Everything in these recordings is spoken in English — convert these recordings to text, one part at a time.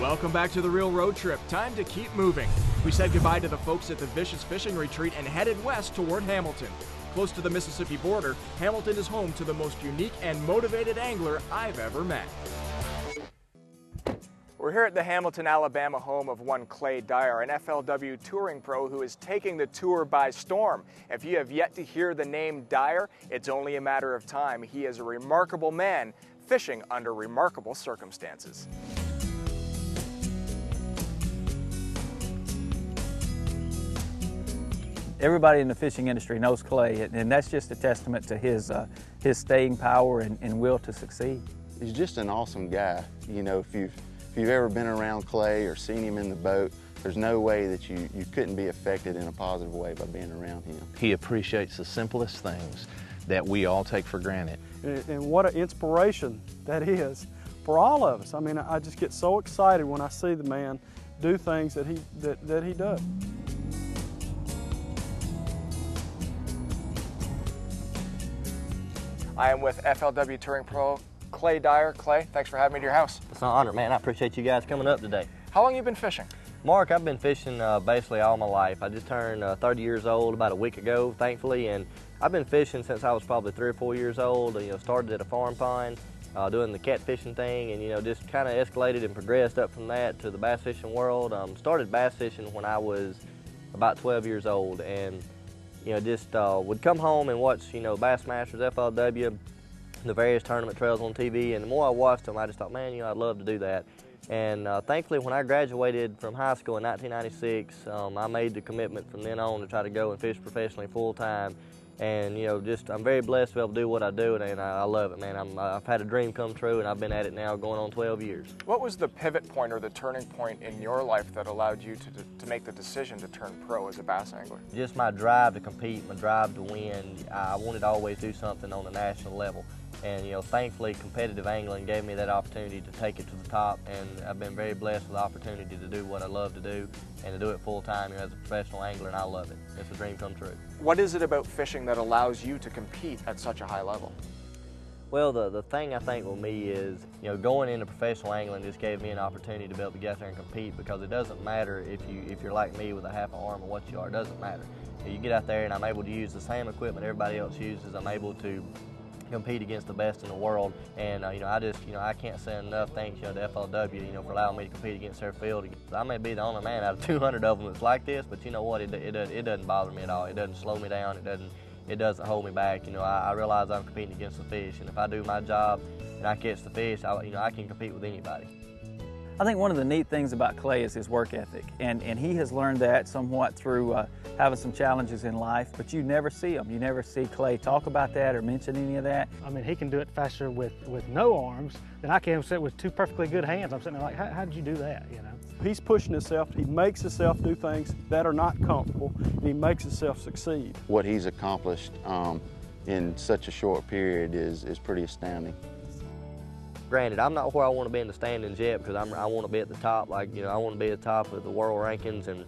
Welcome back to The Real Road Trip. Time to keep moving. We said goodbye to the folks at the Vicious Fishing Retreat and headed west toward Hamilton. Close to the Mississippi border, Hamilton is home to the most unique and motivated angler I've ever met. We're here at the Hamilton, Alabama home of one Clay Dyer, an FLW touring pro who is taking the tour by storm. If you have yet to hear the name Dyer, it's only a matter of time. He is a remarkable man, fishing under remarkable circumstances. Everybody in the fishing industry knows Clay, and that's just a testament to his staying power and will to succeed. He's just an awesome guy. You know, if you've ever been around Clay or seen him in the boat, there's no way that you couldn't be affected in a positive way by being around him. He appreciates the simplest things that we all take for granted. And what an inspiration that is for all of us. I mean, I just get so excited when I see the man do things that he does. I am with FLW touring pro Clay Dyer. Clay, thanks for having me to your house. It's an honor, man. I appreciate you guys coming up today. How long have you been fishing? Mark, I've been fishing basically all my life. I just turned 30 years old about a week ago, thankfully, and I've been fishing since I was probably 3 or 4 years old. You know, started at a farm pond, doing the catfishing thing, and just kind of escalated and progressed up from that to the bass fishing world. Started bass fishing when I was about 12 years old, and just would come home and watch, Bass Masters, FLW, the various tournament trails on TV, and the more I watched them, I just thought, man, I'd love to do that. And thankfully, when I graduated from high school in 1996, I made the commitment from then on to try to go and fish professionally full-time. And, I'm very blessed to be able to do what I do, and I love it, man. I've had a dream come true, and I've been at it now going on 12 years. What was the pivot point or the turning point in your life that allowed you to make the decision to turn pro as a bass angler? Just my drive to compete, my drive to win. I wanted to always do something on a national level. And, thankfully, competitive angling gave me that opportunity to take it to the top, and I've been very blessed with the opportunity to do what I love to do and to do it full-time as a professional angler, and I love it. It's a dream come true. What is it about fishing that allows you to compete at such a high level? Well, the thing I think with me is, going into professional angling just gave me an opportunity to be able to get out there and compete, because it doesn't matter if you're like me with a half an arm or what you are. It doesn't matter. You get out there and I'm able to use the same equipment everybody else uses. I'm able to compete against the best in the world, and I can't say enough thanks to FLW for allowing me to compete against their field. I may be the only man out of 200 of them that's like this, but you know what, it doesn't bother me at all. It doesn't slow me down. It doesn't hold me back. I realize I'm competing against the fish, and if I do my job and I catch the fish, I can compete with anybody. I think one of the neat things about Clay is his work ethic, and he has learned that somewhat through having some challenges in life, but you never see him. You never see Clay talk about that or mention any of that. I mean, he can do it faster with no arms than I can sit with 2 perfectly good hands. I'm sitting there like, how did you do that, He's pushing himself. He makes himself do things that are not comfortable, and he makes himself succeed. What he's accomplished in such a short period is pretty astounding. Granted, I'm not where I want to be in the standings yet, because I want to be at the top. I want to be at the top of the world rankings, and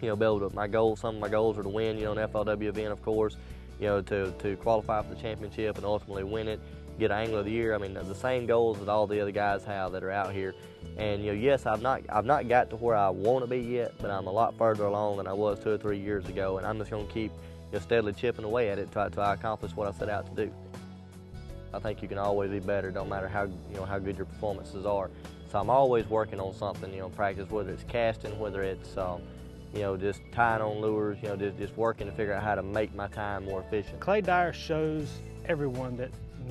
be able to. Some of my goals are to win, an FLW event, of course. To qualify for the championship and ultimately win it, get Angler of the Year. I mean, the same goals that all the other guys have that are out here. And yes, I've not got to where I want to be yet, but I'm a lot further along than I was 2 or 3 years ago, and I'm just going to keep steadily chipping away at it till I accomplish what I set out to do. I think you can always be better, don't matter how good your performances are. So I'm always working on something, practice, whether it's casting, whether it's just tying on lures, just working to figure out how to make my time more efficient. Clay Dyer shows everyone that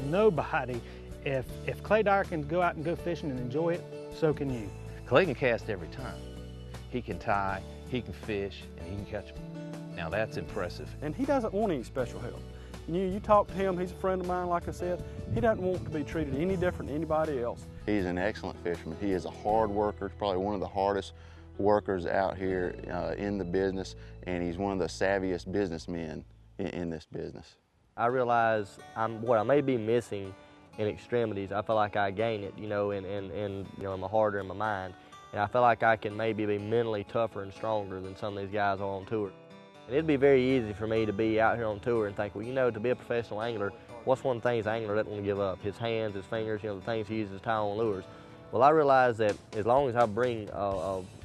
nobody, if Clay Dyer can go out and go fishing and enjoy it, so can you. Clay can cast every time. He can tie, he can fish, and he can catch them. Now that's impressive. And he doesn't want any special help. You talk to him, he's a friend of mine, like I said. He doesn't want to be treated any different than anybody else. He's an excellent fisherman. He is a hard worker, probably one of the hardest workers out here in the business, and he's one of the savviest businessmen in this business. I realize what I may be missing in extremities. I feel like I gain it, in my heart or in my mind. And I feel like I can maybe be mentally tougher and stronger than some of these guys are on tour. And it'd be very easy for me to be out here on tour and think, well, to be a professional angler, what's one of the things an angler doesn't want to give up? His hands, his fingers, the things he uses to tie on lures. Well, I realized that as long as I bring, you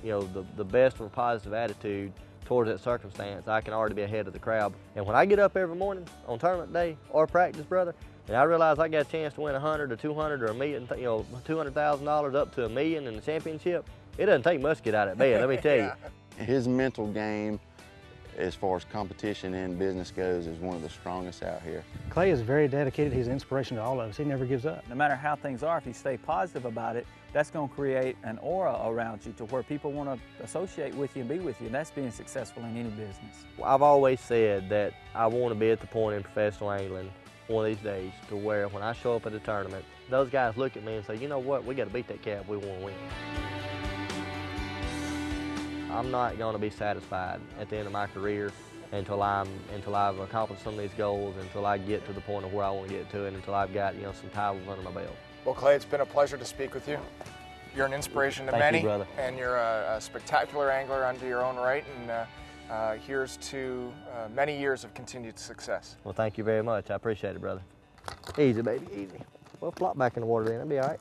know, the best of a positive attitude towards that circumstance, I can already be ahead of the crowd. And when I get up every morning on tournament day or practice, brother, and I realize I got a chance to win 100 or 200 or a million, you know, $200,000 up to $1 million in the championship, it doesn't take much to get out of that bed, let me tell you. His mental game, as far as competition and business goes, is one of the strongest out here. Clay is very dedicated. He's an inspiration to all of us. He never gives up. No matter how things are, if you stay positive about it, that's going to create an aura around you to where people want to associate with you and be with you, and that's being successful in any business. I've always said that I want to be at the point in professional angling one of these days to where when I show up at a tournament, those guys look at me and say, you know what, we got to beat that cat if we want to win. I'm not going to be satisfied at the end of my career until I've accomplished some of these goals, until I get to the point of where I want to get to, and until I've got, you know, some titles under my belt. Well, Clay, it's been a pleasure to speak with you. You're an inspiration to Thank many, you, brother. And you're a spectacular angler unto your own right, and here's to many years of continued success. Well, thank you very much. I appreciate it, brother. Easy, baby, easy. Well, flop back in the water then, it'll be all right.